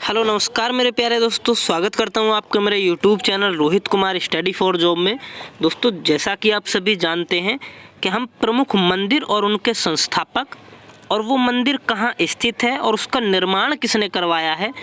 Hello नमस्कार मेरे प्यारे दोस्तों, स्वागत करता हूं आपका मेरे YouTube channel Rohit Kumar study for job में। दोस्तों, जैसा कि आप सभी जानते हैं कि हम प्रमुख मंदिर और उनके संस्थापक और वो मंदिर कहां स्थित है और उसका निर्माण किसने करवाया है,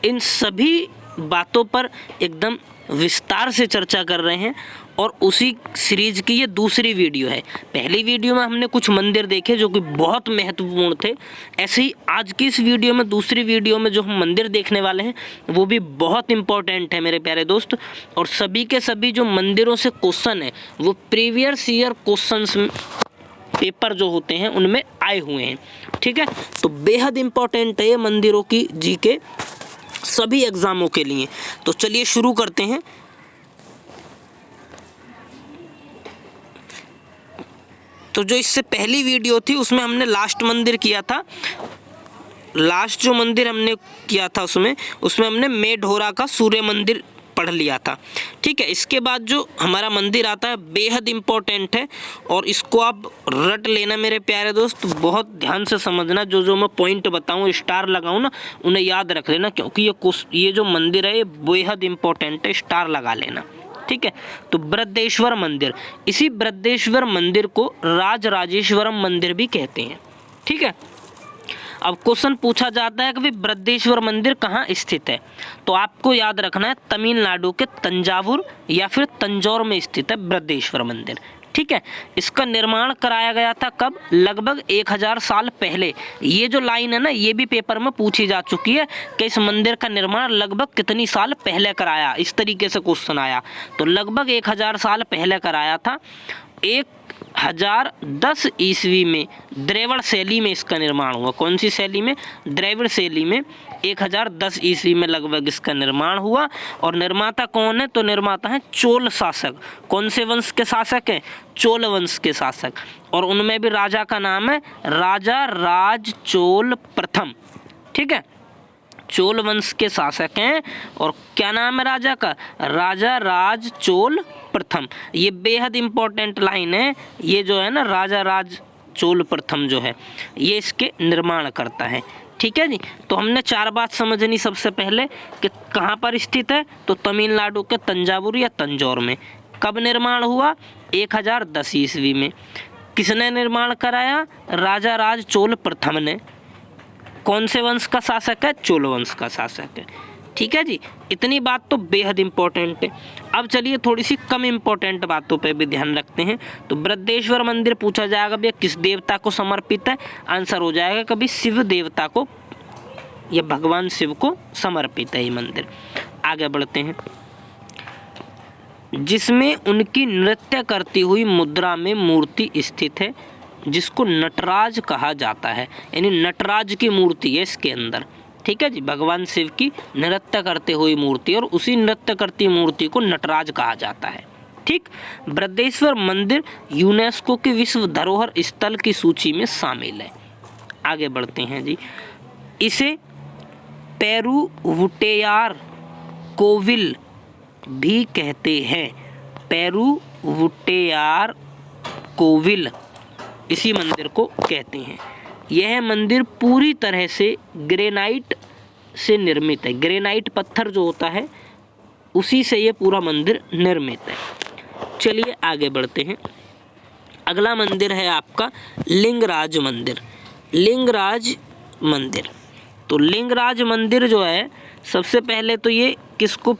इन सभी बातों पर एकदम विस्तार से चर्चा कर रहे हैं। और उसी सीरीज़ की ये दूसरी वीडियो है। पहली वीडियो में हमने कुछ मंदिर देखे जो कि बहुत महत्वपूर्ण थे। ऐसे ही आज की इस वीडियो में, दूसरी वीडियो में जो हम मंदिर देखने वाले हैं वो भी बहुत इंपॉर्टेंट है मेरे प्यारे दोस्त। और सभी के सभी जो मंदिरों से क्वेश्चन है वो प्रीवियस ईयर क्वेश्चंस पेपर जो होते हैं उनमें आए हुए हैं। ठीक है, तो बेहद इंपॉर्टेंट है ये मंदिरों की जी के सभी एग्जामों के लिए। तो चलिए शुरू करते हैं। तो जो इससे पहली वीडियो थी उसमें हमने लास्ट मंदिर किया था। लास्ट जो मंदिर हमने किया था उसमें हमने मेढोरा का सूर्य मंदिर पढ़ लिया था। ठीक है, इसके बाद जो हमारा मंदिर आता है बेहद इम्पोर्टेंट है और इसको आप रट लेना मेरे प्यारे दोस्त, बहुत ध्यान से समझना। जो जो मैं पॉइंट बताऊं, स्टार लगाऊं ना, उन्हें याद रख लेना, क्योंकि ये जो मंदिर है ये बेहद इम्पोर्टेंट है, स्टार लगा लेना। ठीक है, तो बृहदेश्वर मंदिर, इसी बृहदेश्वर मंदिर को राजराजेश्वरम मंदिर भी कहते हैं। ठीक है, अब क्वेश्चन पूछा जाता है कि भाई बृहदेश्वर मंदिर कहाँ स्थित है, तो आपको याद रखना है तमिलनाडु के तंजावुर या फिर तंजौर में स्थित है बृहदेश्वर मंदिर। ठीक है, इसका निर्माण कराया गया था कब? लगभग 1000 साल पहले। ये जो लाइन है ना, ये भी पेपर में पूछी जा चुकी है कि इस मंदिर का निर्माण लगभग कितनी साल पहले कराया, इस तरीके से क्वेश्चन आया। तो लगभग 1000 साल पहले कराया था। 1010 ईस्वी में द्रविड़ शैली में इसका निर्माण हुआ। कौन सी शैली में? द्रविड़ शैली में 1010 ईस्वी में लगभग इसका निर्माण हुआ। और निर्माता कौन है? तो निर्माता है चोल शासक। कौन से वंश के शासक हैं? चोल वंश के शासक। और उनमें भी राजा का नाम है राजा राज चोल प्रथम। ठीक है, चोल वंश के शासक हैं और क्या नाम है राजा का? राजा राज चोल प्रथम। ये बेहद इंपॉर्टेंट लाइन है। ये जो है ना, राजा राज चोल प्रथम जो है ये इसके निर्माण करता है। ठीक है जी, तो हमने 4 बात समझनी सबसे पहले कि कहाँ पर स्थित है, तो तमिलनाडु के तंजावुर या तंजौर में। कब निर्माण हुआ? 1010 ईस्वी में। किसने निर्माण कराया? राजा राज चोल प्रथम ने। कौन से वंश का शासक है? चोल वंश का शासक है। ठीक है जी, इतनी बात तो बेहद इंपॉर्टेंट है। अब चलिए थोड़ी सी कम इंपॉर्टेंट बातों पे भी ध्यान रखते हैं। तो बृहदेश्वर मंदिर पूछा जाएगा भैया किस देवता को समर्पित है? आंसर हो जाएगा कभी शिव देवता को या भगवान शिव को समर्पित है ये मंदिर। आगे बढ़ते हैं। जिसमें उनकी नृत्य करती हुई मुद्रा में मूर्ति स्थित है जिसको नटराज कहा जाता है, यानी नटराज की मूर्ति है इसके अंदर। ठीक है जी, भगवान शिव की नृत्य करते हुई मूर्ति, और उसी नृत्य करती मूर्ति को नटराज कहा जाता है। ठीक, बृहदेश्वर मंदिर यूनेस्को के विश्व धरोहर स्थल की सूची में शामिल है। आगे बढ़ते हैं जी। इसे पेरुवुट्टेयार कोविल भी कहते हैं। पेरुवुट्टेयार कोविल इसी मंदिर को कहते हैं। यह मंदिर पूरी तरह से ग्रेनाइट से निर्मित है। ग्रेनाइट पत्थर जो होता है उसी से ये पूरा मंदिर निर्मित है। चलिए आगे बढ़ते हैं। अगला मंदिर है आपका लिंगराज मंदिर। लिंगराज मंदिर, तो लिंगराज मंदिर जो है सबसे पहले तो ये किसको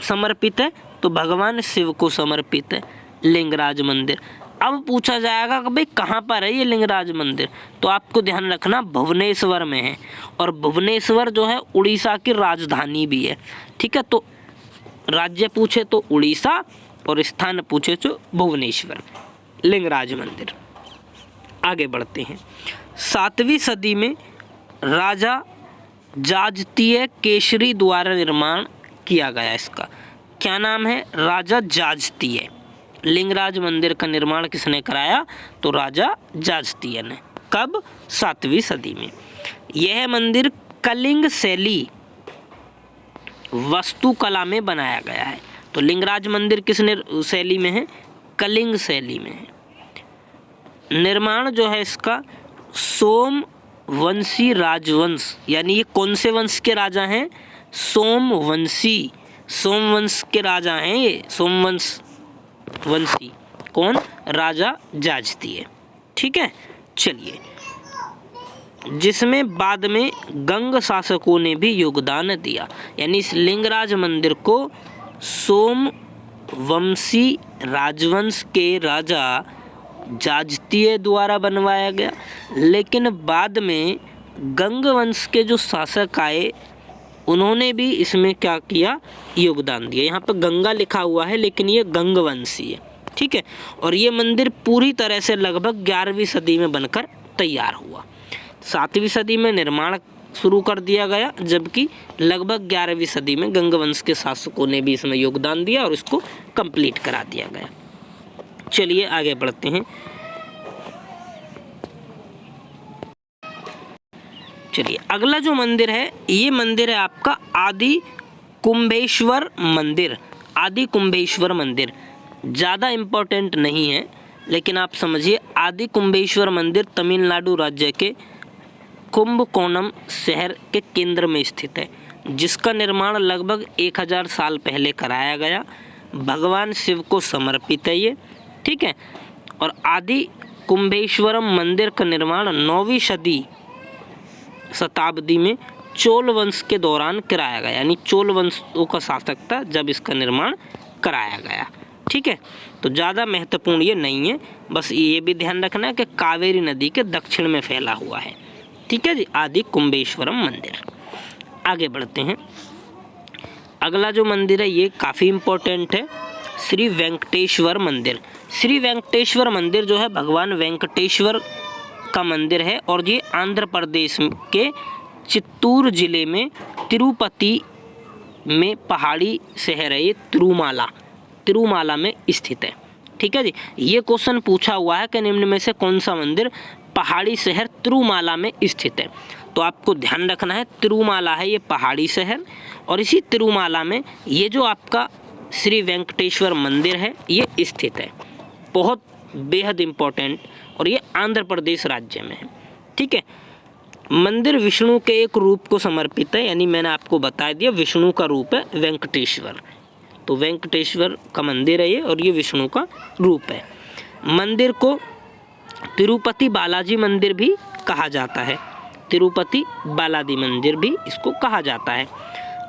समर्पित है? तो भगवान शिव को समर्पित है लिंगराज मंदिर। अब पूछा जाएगा कि भाई कहाँ पर है ये लिंगराज मंदिर, तो आपको ध्यान रखना भुवनेश्वर में है। और भुवनेश्वर जो है उड़ीसा की राजधानी भी है। ठीक है, तो राज्य पूछे तो उड़ीसा और स्थान पूछे तो भुवनेश्वर। लिंगराज मंदिर। आगे बढ़ते हैं। 7वीं सदी में राजा जाजतीय केसरी द्वारा निर्माण किया गया। इसका क्या नाम है? राजा जाजतीय। लिंगराज मंदिर का निर्माण किसने कराया? तो राजा जाजतीय ने। कब? 7वीं सदी में। यह मंदिर कलिंग शैली वास्तुकला में बनाया गया है। तो लिंगराज मंदिर किस शैली में है? कलिंग शैली में है। निर्माण जो है इसका वंशी राजवंश, यानी ये कौन से वंश के राजा हैं? सोमवंशी, सोमवंश के राजा हैं ये, सोमवंश वंशी। कौन? राजा जाजतीय। ठीक है, चलिए, जिसमें बाद में गंग शासकों ने भी योगदान दिया, यानी इस लिंगराज मंदिर को सोमवंशी राजवंश के राजा जाजतीय द्वारा बनवाया गया, लेकिन बाद में गंग वंश के जो शासक आए उन्होंने भी इसमें क्या किया? योगदान दिया। यहाँ पर गंगा लिखा हुआ है लेकिन ये गंगवंशी है। ठीक है, और ये मंदिर पूरी तरह से लगभग 11वीं सदी में बनकर तैयार हुआ। 7वीं सदी में निर्माण शुरू कर दिया गया, जबकि लगभग 11वीं सदी में गंगवंश के शासकों ने भी इसमें योगदान दिया और इसको कंप्लीट करा दिया गया। चलिए आगे बढ़ते हैं। चलिए, अगला जो मंदिर है ये मंदिर है आपका आदि कुंभेश्वर मंदिर। आदि कुंभेश्वर मंदिर ज़्यादा इम्पोर्टेंट नहीं है, लेकिन आप समझिए आदि कुंभेश्वर मंदिर तमिलनाडु राज्य के कुंभकोणम शहर के केंद्र में स्थित है, जिसका निर्माण लगभग 1000 साल पहले कराया गया। भगवान शिव को समर्पित है ये। ठीक है, और आदि कुंभेश्वरम मंदिर का निर्माण 9वीं शताब्दी में चोल वंश के दौरान कराया गया, यानी चोल वंशों का शासक था जब इसका निर्माण कराया गया। ठीक है, तो ज़्यादा महत्वपूर्ण ये नहीं है, बस ये भी ध्यान रखना है कि कावेरी नदी के दक्षिण में फैला हुआ है। ठीक है जी, आदि कुंभेश्वरम मंदिर। आगे बढ़ते हैं। अगला जो मंदिर है ये काफ़ी इम्पोर्टेंट है, श्री वेंकटेश्वर मंदिर। श्री वेंकटेश्वर मंदिर जो है भगवान वेंकटेश्वर का मंदिर है, और ये आंध्र प्रदेश के चित्तूर जिले में तिरुपति में पहाड़ी शहर है, ये तिरुमाला में स्थित है। ठीक है जी, ये क्वेश्चन पूछा हुआ है कि निम्न में से कौन सा मंदिर पहाड़ी शहर तिरुमाला में स्थित है। तो आपको ध्यान रखना है तिरुमाला है ये पहाड़ी शहर, और इसी तिरुमाला में ये जो आपका श्री वेंकटेश्वर मंदिर है ये स्थित है। बहुत बेहद इम्पोर्टेंट, और ये आंध्र प्रदेश राज्य में है। ठीक है, मंदिर विष्णु के एक रूप को समर्पित है, यानी मैंने आपको बता दिया विष्णु का रूप है वेंकटेश्वर, तो वेंकटेश्वर का मंदिर है ये, और ये विष्णु का रूप है। मंदिर को तिरुपति बालाजी मंदिर भी कहा जाता है, तिरुपति बालाजी मंदिर भी इसको कहा जाता है।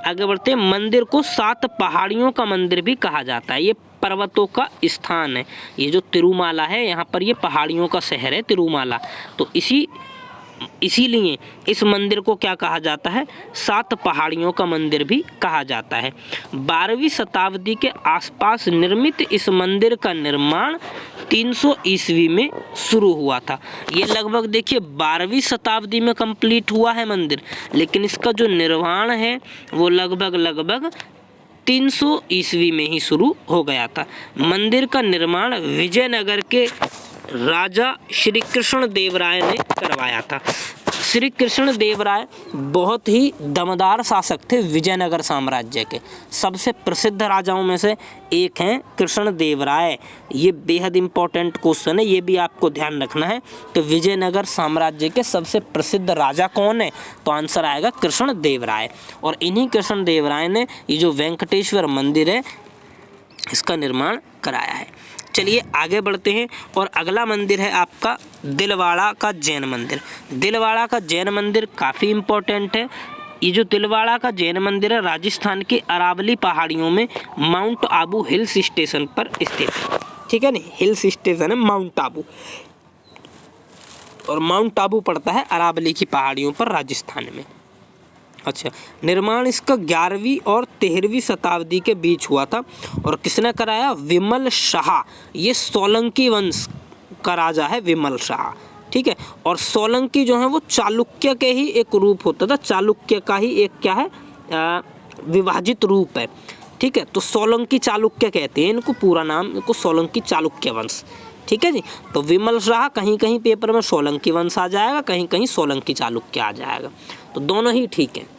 आगे बढ़ते हैं। मंदिर को 7 पहाड़ियों का मंदिर भी कहा जाता है, ये पर्वतों का स्थान है। ये जो तिरुमाला है यहाँ पर ये पहाड़ियों का शहर है तिरुमाला, तो इसीलिए इस मंदिर को क्या कहा जाता है? 7 पहाड़ियों का मंदिर भी कहा जाता है। 12वीं शताब्दी के आसपास निर्मित इस मंदिर का निर्माण 300 ईस्वी में शुरू हुआ था। ये लगभग देखिए 12वीं शताब्दी में कंप्लीट हुआ है मंदिर, लेकिन इसका जो निर्माण है वो लगभग 300 ईस्वी में ही शुरू हो गया था। मंदिर का निर्माण विजयनगर के राजा श्री कृष्ण देव राय ने करवाया था। श्री कृष्ण देव राय बहुत ही दमदार शासक थे विजयनगर साम्राज्य के, सबसे प्रसिद्ध राजाओं में से एक हैं कृष्ण देव राय। ये बेहद इम्पोर्टेंट क्वेश्चन है, ये भी आपको ध्यान रखना है कि विजयनगर साम्राज्य के सबसे प्रसिद्ध राजा कौन है, तो आंसर आएगा कृष्ण देव राय। और इन्हीं कृष्ण देव राय ने ये जो वेंकटेश्वर मंदिर है इसका निर्माण कराया है। चलिए आगे बढ़ते हैं, और अगला मंदिर है आपका दिलवाड़ा का जैन मंदिर। दिलवाड़ा का जैन मंदिर काफ़ी इम्पोर्टेंट है। ये जो दिलवाड़ा का जैन मंदिर है राजस्थान के अरावली पहाड़ियों में माउंट आबू हिल्स स्टेशन पर स्थित है। ठीक है, नहीं हिल्स स्टेशन है माउंट आबू, और माउंट आबू पड़ता है अरावली की पहाड़ियों पर राजस्थान में। अच्छा, निर्माण इसका 11वीं और 13वीं शताब्दी के बीच हुआ था, और किसने कराया? विमल शाह। ये सोलंकी वंश का राजा है विमल शाह। ठीक है, और सोलंकी जो है वो चालुक्य के ही एक रूप होता था, चालुक्य का ही एक क्या है विभाजित रूप है। ठीक है, तो सोलंकी चालुक्य कहते हैं इनको, पूरा नाम इनको सोलंकी चालुक्य वंश। ठीक है जी, तो विमल शाह कहीं कहीं पेपर में सोलंकी वंश आ जाएगा, कहीं कहीं सोलंकी चालुक्य आ जाएगा, तो दोनों ही ठीक है।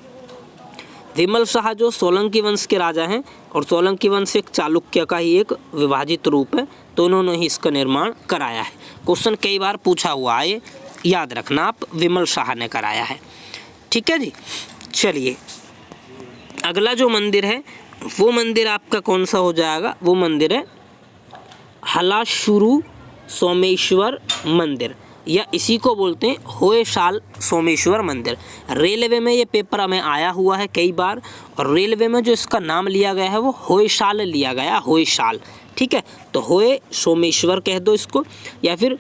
विमल शाह जो सोलंकी वंश के राजा हैं, और सोलंकी वंश एक चालुक्य का ही एक विभाजित रूप है, तो उन्होंने ही इसका निर्माण कराया है। क्वेश्चन कई बार पूछा हुआ है, याद रखना आप, विमल शाह ने कराया है। ठीक है जी। चलिए अगला जो मंदिर है वो मंदिर आपका कौन सा हो जाएगा, वो मंदिर है हलाशुरु सोमेश्वर मंदिर, या इसी को बोलते हैं होयसाल सोमेश्वर मंदिर। रेलवे में ये पेपर हमें आया हुआ है कई बार, और रेलवे में जो इसका नाम लिया गया है वो होयसाल लिया गया, होयसाल। ठीक है, तो होय सोमेश्वर कह दो इसको, या फिर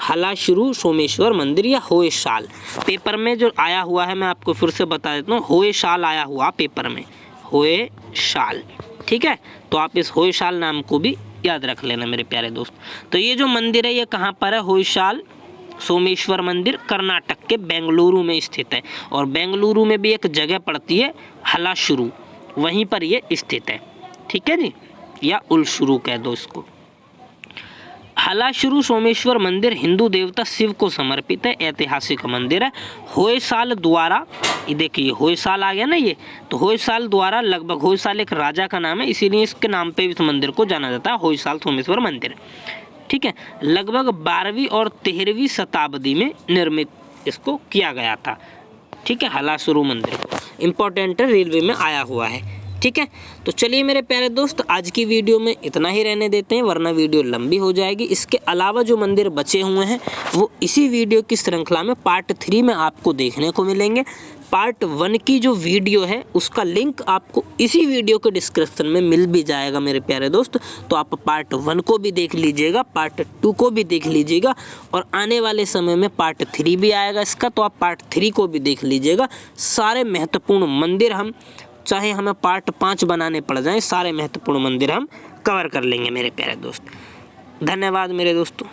हलाशुरु सोमेश्वर मंदिर या होयसाल। पेपर में जो आया हुआ है मैं आपको फिर से बता देता हूँ, होयसाल आया हुआ पेपर में, होयसाल। ठीक है, तो आप इस होयसाल नाम को भी याद रख लेना मेरे प्यारे दोस्त। तो ये जो मंदिर है ये कहाँ पर है, होयसाल सोमेश्वर मंदिर कर्नाटक के बेंगलुरु में स्थित है, और बेंगलुरु में भी एक जगह पड़ती है हलाशुरु, वहीं पर ये स्थित है। ठीक है जी, या उलशुरु कह दो इसको। हलाशुरु सोमेश्वर मंदिर हिंदू देवता शिव को समर्पित है, ऐतिहासिक मंदिर है। होयसाल द्वारा, ये देखिए होयसाल आ गया ना ये, तो होयसाल द्वारा लगभग, होयसाल एक राजा का नाम है इसीलिए इसके नाम पे इस मंदिर को जाना जाता है होयसाल सोमेश्वर मंदिर। ठीक है, लगभग 12वीं और 13वीं शताब्दी में निर्मित इसको किया गया था। ठीक है, हलाशुरु मंदिर को इम्पोर्टेंट रेलवे में आया हुआ है। ठीक है, तो चलिए मेरे प्यारे दोस्त आज की वीडियो में इतना ही रहने देते हैं, वरना वीडियो लंबी हो जाएगी। इसके अलावा जो मंदिर बचे हुए हैं वो इसी वीडियो की श्रृंखला में पार्ट 3 में आपको देखने को मिलेंगे। पार्ट 1 की जो वीडियो है उसका लिंक आपको इसी वीडियो के डिस्क्रिप्शन में मिल भी जाएगा मेरे प्यारे दोस्त, तो आप पार्ट 1 को भी देख लीजिएगा, पार्ट 2 को भी देख लीजिएगा, और आने वाले समय में पार्ट 3 भी आएगा इसका, तो आप पार्ट 3 को भी देख लीजिएगा। सारे महत्वपूर्ण मंदिर हम, चाहे हमें पार्ट 5 बनाने पड़ जाएं, सारे महत्वपूर्ण मंदिर हम कवर कर लेंगे मेरे प्यारे दोस्त। धन्यवाद मेरे दोस्तों।